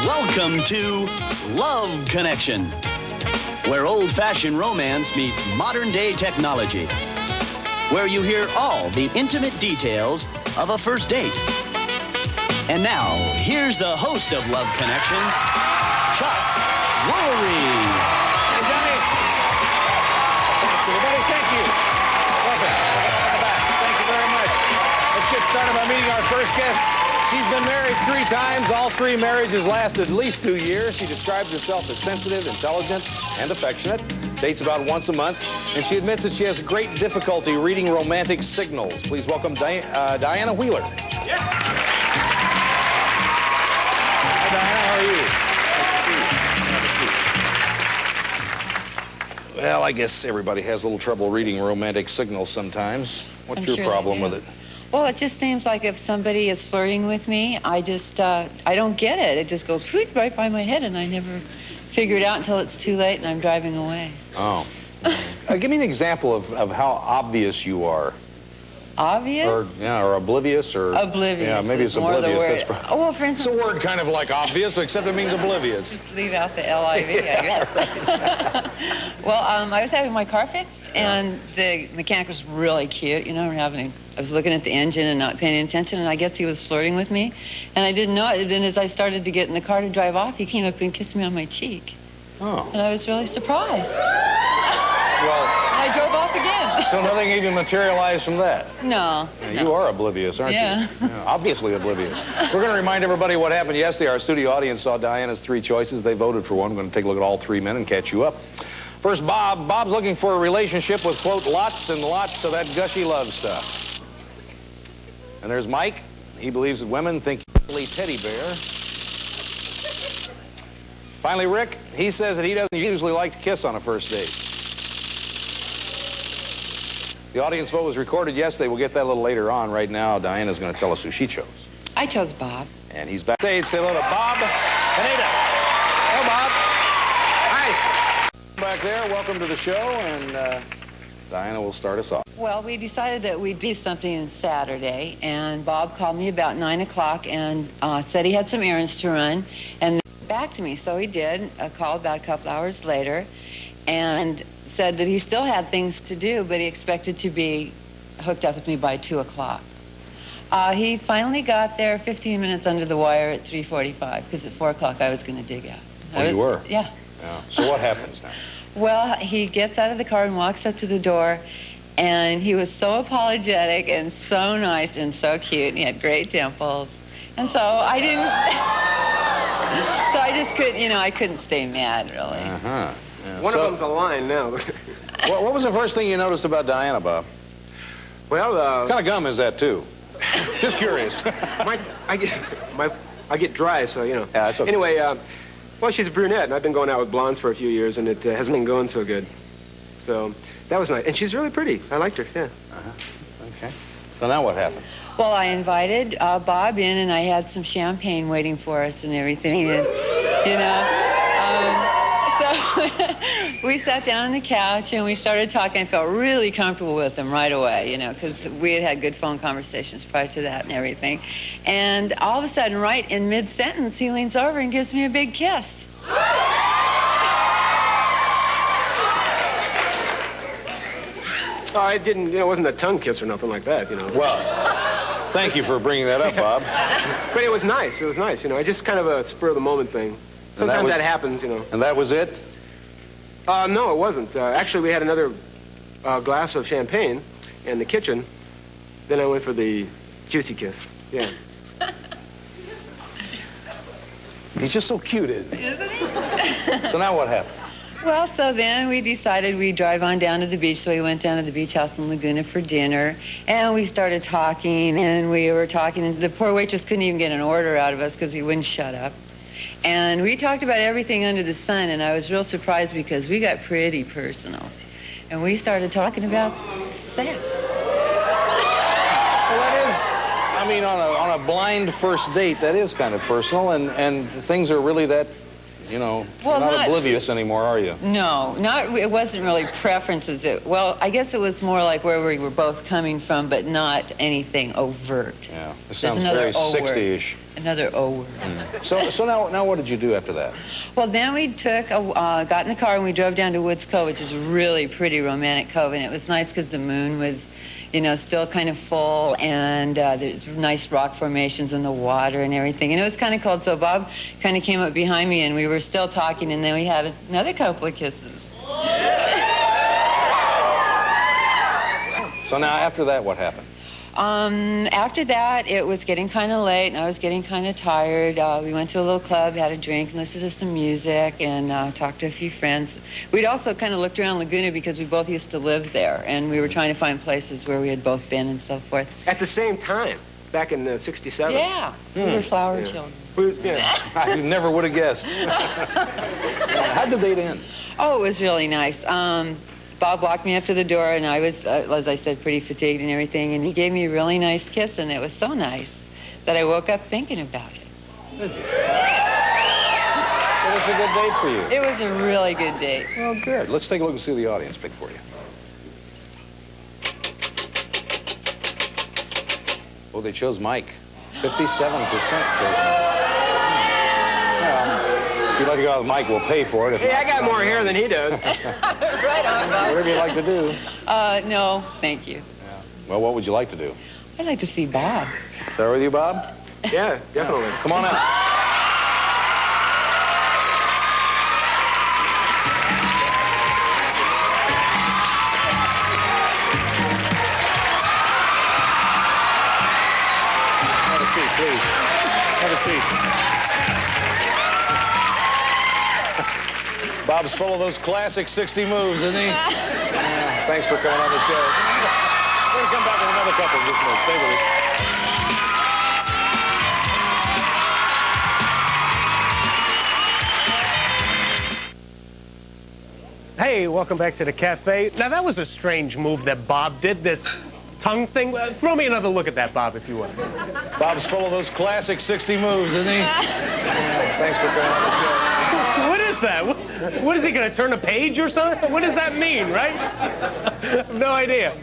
Welcome to Love Connection, where old-fashioned romance meets modern-day technology, where you hear all the intimate details of a first date. And now, here's the host of Love Connection, Chuck Woolery. Hey, Johnny. Thanks, everybody. Thank you. Welcome. Thank you very much. Let's get started by meeting our first guest. She's been married 3 times. All 3 marriages lasted at least 2 years. She describes herself as sensitive, intelligent, and affectionate. Dates about once a month. And she admits that she has great difficulty reading romantic signals. Please welcome Diana Wheeler. Yeah. Hi, Diana. How are you? Good to see you. Well, I guess everybody has a little trouble reading romantic signals sometimes. What's your problem with it? Well, it just seems like if somebody is flirting with me, I don't get it. It just goes right by my head, and I never figure it out until it's too late and I'm driving away. Oh. Give me an example of how obvious you are. Obvious? Or oblivious, or... Oblivious. Yeah, maybe it's oblivious. That's oh, well, for instance... It's a word kind of like obvious, but except it means oblivious. Just leave out the L-I-V, I guess. Well, I was having my car fixed, and the mechanic was really cute. You know, I was looking at the engine and not paying attention, and I guess he was flirting with me, and I didn't know it. And as I started to get in the car to drive off, he came up and kissed me on my cheek. Oh. And I was really surprised. Well, and I drove off again. So nothing even materialized from that? No. Yeah, you are oblivious, aren't you? Yeah, obviously oblivious. We're going to remind everybody what happened yesterday. Our studio audience saw Diana's 3 choices. They voted for one. We're going to take a look at all 3 men and catch you up. First, Bob. Bob's looking for a relationship with, quote, lots and lots of that gushy love stuff. And there's Mike. He believes that women think he's a teddy bear. Finally, Rick. He says that he doesn't usually like to kiss on a first date. The audience vote was recorded yesterday. We'll get that a little later on. Right now, Diana's going to tell us who she chose. I chose Bob. And he's backstage. Say hello to Bob Pineda. Hello, Bob. Hi. Back there. Welcome to the show. And Diana will start us off. Well, we decided that we'd do something on Saturday. And Bob called me about 9 o'clock and said he had some errands to run. And back to me. So he did. I called about a couple hours later. And said that he still had things to do, but he expected to be hooked up with me by 2 o'clock. He finally got there 15 minutes under the wire at 3:45, because at 4 o'clock I was going to dig out. Oh, you were? Yeah. So what happens now? Well, he gets out of the car and walks up to the door, and he was so apologetic and so nice and so cute, and he had great dimples. And so I didn't... so I just couldn't, I couldn't stay mad, really. Uh-huh. Yeah. One of them's a line now. What was the first thing you noticed about Diana, Bob? Well, what kind of gum is that, too? Just curious. I get dry, so, Yeah, that's okay. Anyway, well, she's a brunette, and I've been going out with blondes for a few years, and it hasn't been going so good. So that was nice. And she's really pretty. I liked her, yeah. Uh-huh. Okay. So now what happened? Well, I invited Bob in, and I had some champagne waiting for us and everything, and, so we sat down on the couch and we started talking. I felt really comfortable with him right away, because we had had good phone conversations prior to that and everything. And all of a sudden, right in mid-sentence, he leans over and gives me a big kiss. Oh, I didn't, it wasn't a tongue kiss or nothing like that, Well, thank you for bringing that up, Bob. But it was nice. It was nice, I just kind of a spur-of-the-moment thing. Sometimes that happens, And that was it? No, it wasn't. Actually, we had another glass of champagne in the kitchen. Then I went for the juicy kiss. Yeah. He's just so cute, isn't he? Isn't he? So now what happened? Well, so then we decided we'd drive on down to the beach. So we went down to the beach house in Laguna for dinner. And we started talking, and we were talking. And the poor waitress couldn't even get an order out of us because we wouldn't shut up. And we talked about everything under the sun, and I was real surprised because we got pretty personal. And we started talking about sex. Well, that is, on a blind first date, that is kind of personal, and things are really that, you're not oblivious anymore, are you? No, it wasn't really preferences. Well, I guess it was more like where we were both coming from, but not anything overt. Yeah, it sounds very 60-ish. Another O word. So now what did you do after that? Well, then we got in the car and we drove down to Woods Cove, which is a really pretty romantic cove, and it was nice because the moon was, you know, still kind of full, and there's nice rock formations in the water and everything. And it was kind of cold, so Bob kind of came up behind me, and we were still talking, and then we had another couple of kisses. So now after that, what happened? After that, it was getting kind of late, and I was getting kind of tired. We went to a little club, had a drink, and listened to some music, and talked to a few friends. We'd also kind of looked around Laguna because we both used to live there, and we were trying to find places where we had both been and so forth. At the same time, back in '67. Yeah, we were flower children. I never would have guessed. How'd the date end? Oh, it was really nice. Bob walked me up to the door, and I was, as I said, pretty fatigued and everything, and he gave me a really nice kiss, and it was so nice that I woke up thinking about it. Did you? It was a good date for you. It was a really good date. Well, good. Let's take a look and see what the audience picked for you. Well, they chose Mike. 57% chose Mike. If you'd like to go out with Mike, we'll pay for it. Hey, I got more hair than he does. Right on, Bob. Whatever you'd like to do. No, thank you. Yeah. Well, what would you like to do? I'd like to see Bob. Is that with you, Bob? Yeah, definitely. Come on out. Have a seat, please. Have a seat. Bob's full of those classic 60 moves, isn't he? Yeah, thanks for coming on the show. We're going to come back with another couple of just minutes. Stay with us. Hey, welcome back to the cafe. Now, that was a strange move that Bob did, this tongue thing. Throw me another look at that, Bob, if you would. Bob's full of those classic 60 moves, isn't he? Yeah, thanks for coming on the show. What is that? What is he going to turn a page or something? What does that mean, right? I have no idea.